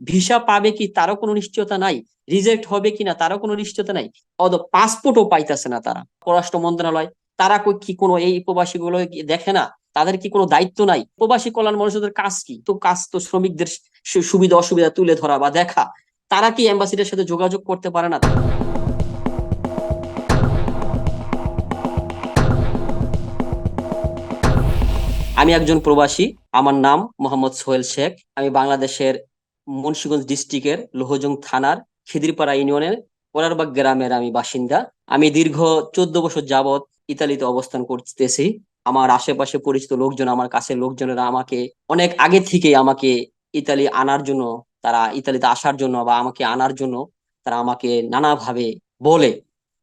Visa পাবে কি তারও কোনো নিশ্চয়তা নাই, রিজেক্ট হবে কিনা তারও কোনো নিশ্চয়তা নাই। পাসপোর্টও পাইতেছে না তারা। পররাষ্ট্র মন্ত্রণালয় তারা কি কোনো এই প্রবাসী গুলো দেখে না? তাদের কি কোনো দায়িত্ব নাই? প্রবাসী কল্যাণ মন্ত্রণালয়ের কাজ কি? তো কাজ তো শ্রমিকদের সুবিধা অসুবিধা তুলে ধরা বা দেখা। তারা কি এম্বাসিডার সাথে যোগাযোগ করতে পারে না? আমি একজন প্রবাসী। আমার নাম মোহাম্মদ সোহেল শেখ। আমি বাংলাদেশের মুন্সিগঞ্জ ডিস্ট্রিক্টের লোহজং থানার খিদিরপাড়া ইউনিয়নের কোলারবাগ গ্রামের আমি বাসিন্দা। আমি দীর্ঘ 14 বছর যাবৎ ইতালিতে অবস্থান করতেছি। আমার আশেপাশে পরিচিত লোকজন, আমার কাছের লোকজনেরা আমাকে অনেক আগে থেকে আমাকে ইতালি আনার জন্য, তারা ইতালিতে আসার জন্য বা আমাকে আনার জন্য তারা আমাকে নানাভাবে বলে।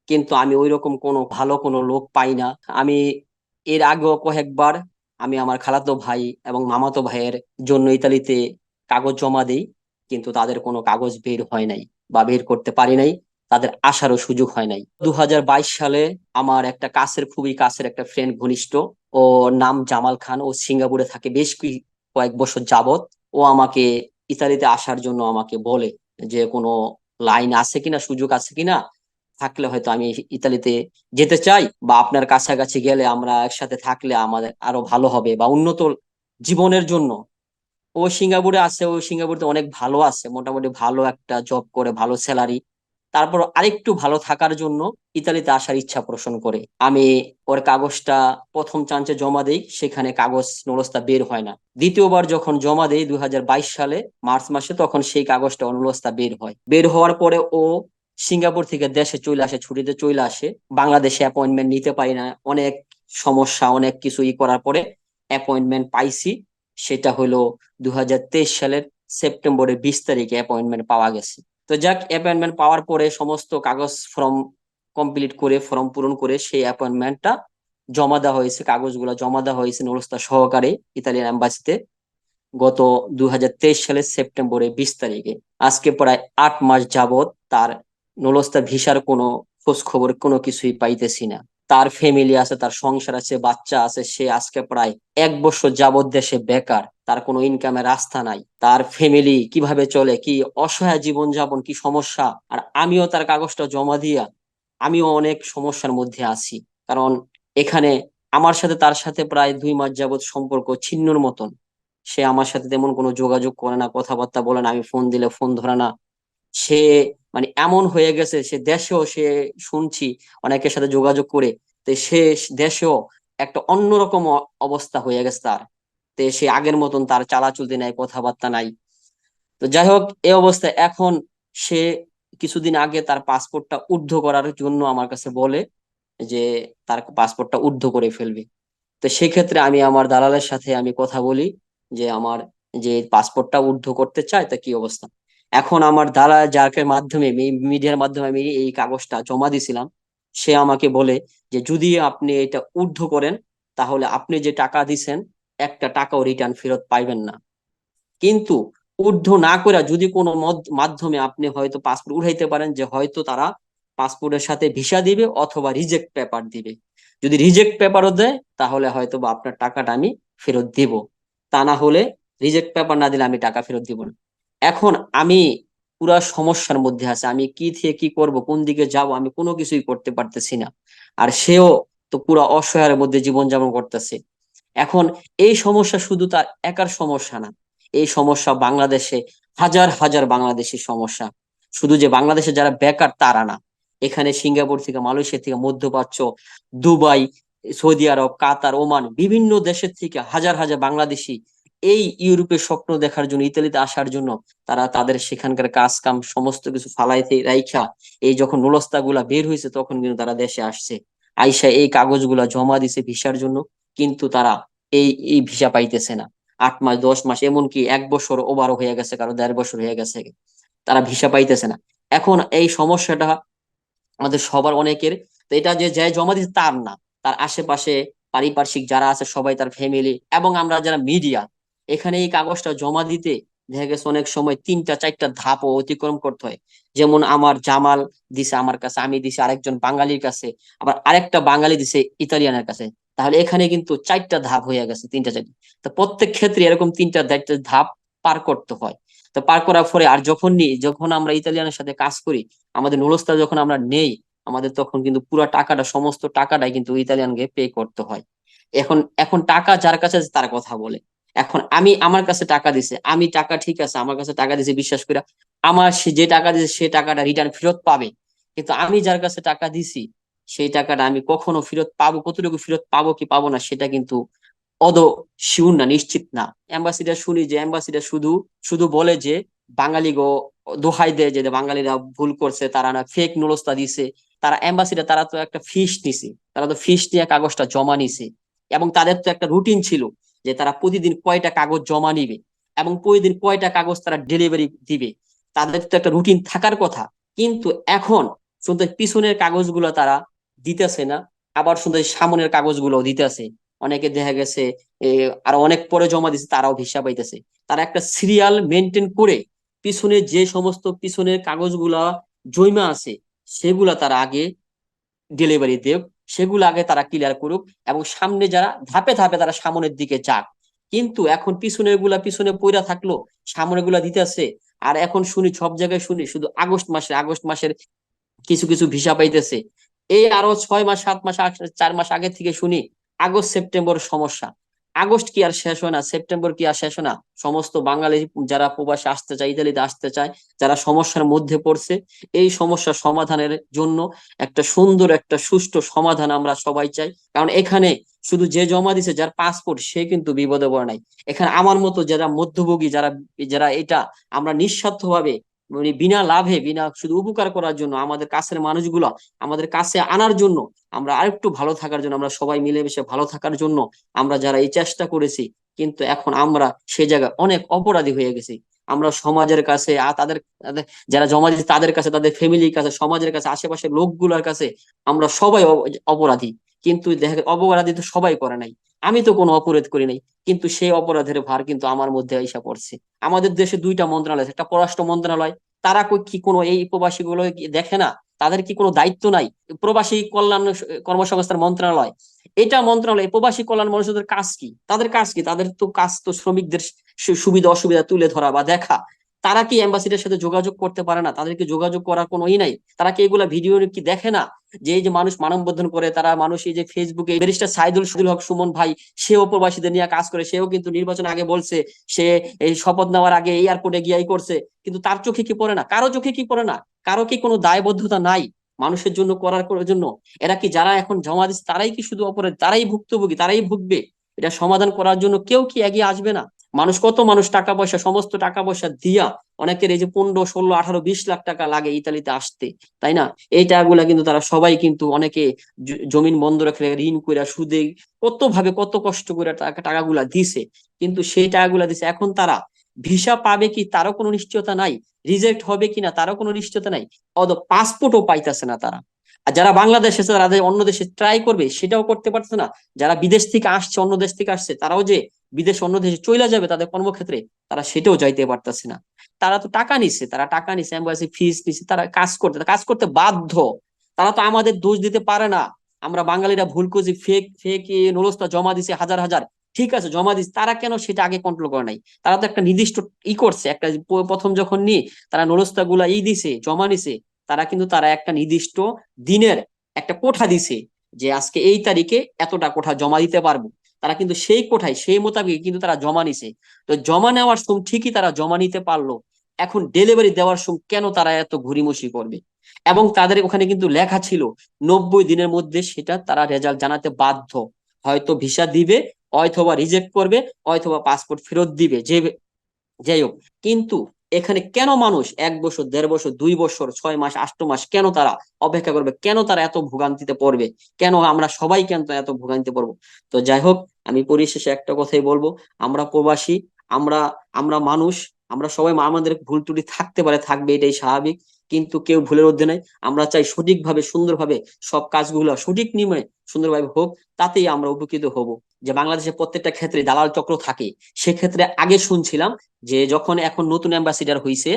কিন্তু আমি ওইরকম কোনো ভালো কোনো লোক পাই না। আমি এর আগেও কয়েকবার আমি আমার খালাতো ভাই এবং মামাতো ভাইয়ের জন্য ইতালিতে কাগজ জমা দেই, কিন্তু তাদের কোনো কাগজ বের হয় নাই বা বের করতে পারি নাই। তাদের আসারও সুযোগ হয় নাই। 2022 সালে আমার একটা কাছের, খুবই কাছের একটা ফ্রেন্ড, ঘনিষ্ঠ, ও নাম জামাল খান, ও সিঙ্গাপুরে থাকে বেশ কয়েক বছর যাবত। ও আমাকে ইতালিতে আসার জন্য আমাকে বলে যে কোনো লাইন আছে কিনা, সুযোগ আছে কিনা, থাকলে হয়তো আমি ইতালিতে যেতে চাই, বা আপনার কাছাকাছি গেলে আমরা একসাথে থাকলে আমাদের আরো ভালো হবে বা উন্নত জীবনের জন্য। ও সিঙ্গাপুরে আছে, ও সিঙ্গাপুরে অনেক ভালো আছে, মোটামুটি ভালো একটা জব করে, ভালো স্যালারি। তারপর আরেকটু ভালো থাকার জন্য ইতালিতে আসার ইচ্ছা পোষণ করে। আমি ওর কাগজটা প্রথম চান্সে জমা দেই, সেখানে কাগজ নলস্তা বের হয় না। দ্বিতীয়বার যখন জমা দেই 2022 সালে মার্চ মাসে, তখন সেই কাগজটা নলস্তা বের হয়। বের হওয়ার পরে ও সিঙ্গাপুর থেকে দেশে চলে আসে, ছুটিতে চলে আসে। বাংলাদেশে অ্যাপয়েন্টমেন্ট নিতে পারি না, অনেক সমস্যা, অনেক কিছু করার পরে অ্যাপয়েন্টমেন্ট পাইছি। সেটা হলো 2023 সালের সেপ্টেম্বরের 20 তারিখে অ্যাপয়েন্টমেন্ট পাওয়া গেছে। তো যাক, অ্যাপয়েন্টমেন্ট পাওয়ার পরে সমস্ত কাগজ ফর্ম কমপ্লিট করে, ফর্ম পূরণ করে সেই অ্যাপয়েন্টমেন্টটা জমা দেওয়া হয়েছে, কাগজগুলো জমা দেওয়া হয়েছে নলস্তা সহকারে ইতালিয়ান এম্বাসিতে গত 2023 সালের সেপ্টেম্বরের 20 তারিখে। আজকে প্রায় 8 মাস যাবত তার নলস্তা ভিসার কোনো খোঁজ খবর কোনো কিছুই পাইতেছি না। তার ফ্যামিলি আছে, তার সংসার আছে, বাচ্চা আছে। সে আজকে প্রায় 1 বছর যাবত দেশে বেকার, তার কোনো ইনকামের রাস্তা নাই। তার ফ্যামিলি কিভাবে চলে, কি অসহায় জীবন যাপন, কি সমস্যা! আর আমিও তার কাগজটা জমা দিয়া আমিও অনেক সমস্যার মধ্যে আছি। কারণ এখানে আমার সাথে তার সাথে প্রায় 2 মাস যাবত সম্পর্ক ছিন্নর মতন। সে আমার সাথে তেমন কোনো যোগাযোগ করে না, কথাবার্তা বলে না, আমি ফোন দিলে ফোন ধরে না। সে মানে এমন হয়ে গেছে, সে দেশেও সে শুনছি অনেকের সাথে যোগাযোগ করে, তো সে দেশেও একটা অন্যরকম অবস্থা হয়ে গেছে তার। তো সে আগের মতন তার চালাচলতি নাই, কথাবার্তা নাই। তো যাই হোক, এই অবস্থায় এখন সে কিছুদিন আগে তার পাসপোর্টটা ঊর্ধ্ব করার জন্য আমার কাছে বলে যে তার পাসপোর্টটা ঊর্ধ্ব করে ফেলবে। তো সেক্ষেত্রে আমি আমার দালালের সাথে আমি কথা বলি যে আমার যে পাসপোর্টটা ঊর্ধ্ব করতে চায়, তা কি অবস্থা। এখন আমার দালাল, যাকে মাধ্যমে মিডিয়ার মাধ্যমে আমি এই কাগজটা জমা দিছিলাম, সে আমাকে বলে যে যদি আপনি এটা ঊর্ধ্ব করেন, তাহলে আপনি যে টাকা দিছেন একটা টাকাও রিটার্ন ফেরত পাইবেন না। কিন্তু ঊর্ধ্ব না করে যদি কোনো মাধ্যমে আপনি হয়তো পাসপোর্ট উঠাইতে পারেন, যে হয়তো তারা পাসপোর্টের সাথে ভিসা দিবে অথবা রিজেক্ট পেপার দিবে। যদি রিজেক্ট পেপারও দেয় তাহলে হয়তো বা আপনার টাকাটা আমি ফেরত দিব, তা না হলে রিজেক্ট পেপার না দিলে আমি টাকা ফেরত দিব না। এখন আমি পুরা সমস্যার মধ্যে আছে, আমি কি থেকে কি করব, কোন দিকে যাব, আমি কোনো কিছুই করতে পারতেছি না। আর সেও তো পুরা অসহায়ের মধ্যে জীবনযাপন করতেছে। এখন এই সমস্যা শুধু তার একার সমস্যা না, এই সমস্যা বাংলাদেশে হাজার হাজার বাংলাদেশি সমস্যা। শুধু যে বাংলাদেশে যারা বেকার তারা না, এখানে সিঙ্গাপুর থেকে, মালয়েশিয়া থেকে, মধ্যপ্রাচ্য, দুবাই, সৌদি আরব, কাতার, ওমান, বিভিন্ন দেশের থেকে হাজার হাজার বাংলাদেশি এই ইউরোপের স্বপ্ন দেখার জন্য, ইতালিতে আসার জন্য, তারা তাদের সেখানকার কাজ কাম সমস্ত কিছু ফালাইতে রাইখা এই যখন নুলস্তা গুলা বের হয়েছে তখন কিন্তু তারা দেশে আসছে। আইসা এই কাগজগুলা জমা দিছে ভিসার জন্য, কিন্তু তারা এই এই ভিসা পাইতেছে না। 8 মাস, 10 মাস, এমনকি 1 বছর ওভারও হয়ে গেছে, কারো 1.5 বছর হয়ে গেছে, তারা ভিসা পাইতেছে না। এখন এই সমস্যাটা আমাদের সবার অনেকের। তো এটা যে যে জমা দিচ্ছে তার না, তার আশেপাশে পারিপার্শ্বিক যারা আছে সবাই, তার ফ্যামিলি এবং আমরা যারা মিডিয়া, এখানে এই কাগজটা জমা দিতে দেখা গেছে অনেক সময় 3টা 4টা ধাপও অতিক্রম করতে হয়। যেমন আমার জামাল দিছে আমার কাছে, আমি দিছি আরেকজন বাঙালির কাছে, আবার আরেকটা বাঙালি দিছে ইতালিয়ানের কাছে। তাহলে এখানে কিন্তু 4টা ধাপ হয়ে গেছে, 3টা 4টা। তো প্রত্যেক ক্ষেত্রে এরকম 3টা 4টা ধাপ পার করতে হয়। তো পার করার পরে আর যখন আমরা ইতালিয়ানের সাথে কাজ করি, আমাদের নুডলসটা যখন আমরা নেই, আমাদের তখন কিন্তু পুরো টাকাটা, সমস্ত টাকাটাই কিন্তু ইতালিয়ানকে পে করতে হয়। এখন এখন টাকা যার কাছে আছে তার কথা বলে। এখন আমার কাছে টাকা দিছে, আমি টাকা, ঠিক আছে, আমার কাছে টাকা দিছে বিশ্বাস করে, সে যে টাকা দিছে সে টাকাটা রিটার্ন ফেরত পাবে। কিন্তু আমি যার কাছে টাকা দিছি, সেই টাকাটা আমি কখনো ফেরত পাবো, কতটুকু ফেরত পাবো কি পাবো না সেটা কিন্তু অদ শিওর না, নিশ্চিত না। অ্যাম্বাসিডার শুনি যে অ্যাম্বাসিডার শুধু শুধু বলে যে বাঙালি গো, দোহাই দেয় যে বাঙালিরা ভুল করছে, তারা না ফেক নুরস্তা দিছে। তারা অ্যাম্বাসিডার, তারা তো একটা ফিস নিছে, তারা তো ফিস নিয়ে কাগজটা জমা নিছে, এবং তাদের তো একটা রুটিন ছিল যে তারা প্রতিদিন কয়টা কাগজ জমা নিবে এবং প্রতিদিন কয়টা কাগজ তারা ডেলিভারি দিবে। তাদের তো একটা রুটিন থাকার কথা। কিন্তু এখন শুধু পিছনের কাগজগুলো তারা দিতেছে না, আবার শুধু সামনের কাগজগুলো দিতেছে। অনেকে দেখা গেছে আর অনেক পরে জমা দিছে, তারাও ভিসা পাইতেছে। তারা একটা সিরিয়াল মেনটেন করে পিছনে যে সমস্ত পিছনের কাগজগুলা জমা আছে সেগুলা তারা আগে ডেলিভারি দেব, সেগুলো আগে তারা ক্লিয়ার করুক, এবং সামনে যারা ধাপে ধাপে তারা সামনের দিকে যাক। কিন্তু এখন পিছনের গুলা পিছনে পইরা থাকলো, সামনের গুলা দিতেছে। আর এখন শুনি, সব জায়গায় শুনি শুধু আগস্ট মাসের কিছু কিছু ভিসা পাইতেছে। এই আরো 6 মাস 7 মাস 4 মাস আগে থেকে শুনি আগস্ট সেপ্টেম্বর সমস্যা। আগস্ট কি আর শেষ হয় না, সেপ্টেম্বর কি আর শেষ হয় না? সমস্ত বাঙালি যারা প্রবাসে আসতে চায়, ইতালিতে আসতে চায়, যারা সমস্যার মধ্যে পড়ছে, এই সমস্যা সমাধানের জন্য একটা সুন্দর, একটা সুষ্ঠু সমাধান আমরা সবাই চাই। কারণ এখানে শুধু যে জমা দিছে, যার পাসপোর্ট, সে কিন্তু বিপদে পড়ে নাই। এখানে আমার মতো যারা মধ্যভোগী, যারা যারা এটা আমরা নিঃস্বার্থভাবে, মানে বিনা লাভে, বিনা শুধু উপকার করার জন্য, আমাদের কাছের মানুষগুলো আমাদের কাছে আনার জন্য, আমরা আরেকটু ভালো থাকার জন্য, আমরা সবাই মিলেমিশে ভালো থাকার জন্য আমরা যারা এই চেষ্টা করেছি, কিন্তু এখন আমরা সে জায়গায় অনেক অপরাধী হয়ে গেছি। আমরা সমাজের কাছে যারা জমা দিচ্ছে তাদের কাছে, তাদের ফ্যামিলির কাছে, সমাজের কাছে, আশেপাশের লোকগুলোর কাছে আমরা সবাই অপরাধী। কিন্তু দেখা অপরাধী তো সবাই করে নাই, আমি তো কোনো অপরাধ করি নাই, কিন্তু সেই অপরাধের ভার কিন্তু আমার মধ্যে এসে পড়ছে। আমাদের দেশে দুইটা মন্ত্রণালয়, একটা পররাষ্ট্র মন্ত্রণালয়, তারা কি কোনো এই প্রবাসী গুলো দেখে না? তাদের কি কোনো দায়িত্ব নাই? প্রবাসী কল্যাণ কর্মসংস্থান মন্ত্রণালয়, এটা মন্ত্রণালয়, প্রবাসী কল্যাণ মানুষদের কাজ কি? তাদের কাজ কি? তাদের তো কাজ তো শ্রমিকদের সুবিধা অসুবিধা তুলে ধরা বা দেখা। তারা কি এম্বাসিডার সাথে যোগাযোগ করতে পারে না? তাদেরকে যোগাযোগ করার কোনো নাই? তারা কি এগুলা ভিডিও কি দেখে না? যে এই যে মানুষ মানববন্ধন করে, তারা মানুষ এই যে ফেসবুকে ব্যারিস্টার সাইদুল হক সুমন ভাই, সেও প্রবাসীদের নিয়ে কাজ করে, সেও কিন্তু নির্বাচন আগে বলছে সে এই শপথ নেওয়ার আগে এয়ারপোর্টে গিয়ে করছে, কিন্তু তার চোখে কি পড়ে না? কারো চোখে কি পড়ে না? কারো কি কোনো দায়বদ্ধতা নাই মানুষের জন্য করার জন্য? এরা কি, যারা এখন জমা দিচ্ছে, তারাই কি শুধু অপরাধ? তারাই ভুক্তভোগী, তারাই ভুগবে? এটা সমাধান করার জন্য কেউ কি এগিয়ে আসবে না? কত মানুষ টাকা পয়সা, সমস্ত টাকা পয়সা দিয়া, অনেকের এই যে 15 16 18 20 লাখ টাকা লাগে ইতালিতে আসতে, তাই না? এই টাকাগুলা কিন্তু তারা সবাই কিন্তু অনেকে জমিন বন্ধ রেখে, ঋণ করে, সুদে, কত ভাবে কত কষ্ট করে টাকাগুলা দিছে। কিন্তু সেই টাকাগুলা দিছে, এখন তারা ভিসা পাবে কি তারও কোনো নিশ্চয়তা নাই, রিজেক্ট হবে কিনা তারও কোনো নিশ্চয়তা নাই, পাসপোর্টও পাইতেছে না তারা। আর যারা বাংলাদেশে আছে, তারা অন্য দেশে ট্রাই করবে, সেটাও করতে পারছে না। যারা বিদেশ থেকে আসছে, অন্য দেশ থেকে আসছে, তারাও যে বিদেশ অন্য দেশে চলে যাবে তাদের কর্মক্ষেত্রে, তারা সেটাও যাইতে পারতেছে না। তারা তো টাকা নিচ্ছে, তারা টাকা নিচ্ছে, এম্বাসি ফিস নিচ্ছে, তারা কাজ করতে বাধ্য। তারা তো আমাদের দোষ দিতে পারে না। আমরা বাঙালিরা ভুল করছি, ফেক ফেক নুরস্তা জমা দিছে হাজার হাজার, ঠিক আছে জমা দিচ্ছে, তারা কেন সেটা আগে কন্ট্রোল করে নাই? তারা তো একটা নির্দিষ্ট করছে, একটা প্রথম যখন নিয়ে তারা নুরস্তা গুলা দিছে, জমা নিছে, তারা একটা নির্দিষ্ট দিনের একটা কোঠা দিছে, যে আজকে এই তারিখে এতটা কোঠা জমা দিতে পারবো। তারা কিন্তু সেই কোঠায়, সেই মোতাবেক কিন্তু তারা জমা নিছে। তো জমা নেওয়ার সময় ঠিকই তারা জমা নিতে পারলো, এখন ডেলিভারি দেওয়ার সময় কেন তারা এত ঘুরিমসি করবে? এবং তাদের ওখানে কিন্তু লেখা ছিল 90 দিনের মধ্যে সেটা তারা রেজাল্ট জানাতে বাধ্য। হয়তো ভিসা দিবে, অথবা রিজেক্ট করবে, অথবা পাসপোর্ট ফেরত দিবে, যে যাই হোক। কিন্তু এখানে কেন মানুষ 1 বছর, 1.5 বছর, 2 বছর, 6 মাস, 8 মাস কেন তারা অপেক্ষা করবে? কেন তারা এত ভোগান্তিতে পড়বে? কেন আমরা সবাই কেন এত ভোগান্তিতে পড়বো? তো যাই হোক, আমি পরিশেষে একটা কথাই বলবো, আমরা প্রবাসী, আমরা আমরা মানুষ, আমরা সবাই, আমাদের ভুল ত্রুটি থাকতে পারে, থাকবে, এটাই স্বাভাবিক। কিন্তু কেউ ভুলের ঊর্ধ্বে নাই। আমরা চাই সঠিকভাবে, সুন্দরভাবে সব কাজগুলো সঠিক নিয়মে সুন্দরভাবে হোক, তাতেই আমরা উপকৃত হব। যে বাংলাদেশের প্রত্যেকটা ক্ষেত্রে দালাল চক্র থাকে, সেক্ষেত্রে আগে শুনছিলাম যে যখন এখন নতুন অ্যাম্বাসিডার হইছে,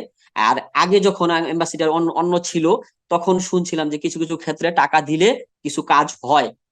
আর আগে যখন অ্যাম্বাসিডার অন্য অন্য ছিল, তখন শুনছিলাম যে কিছু কিছু ক্ষেত্রে টাকা দিলে কিছু কাজ হয়।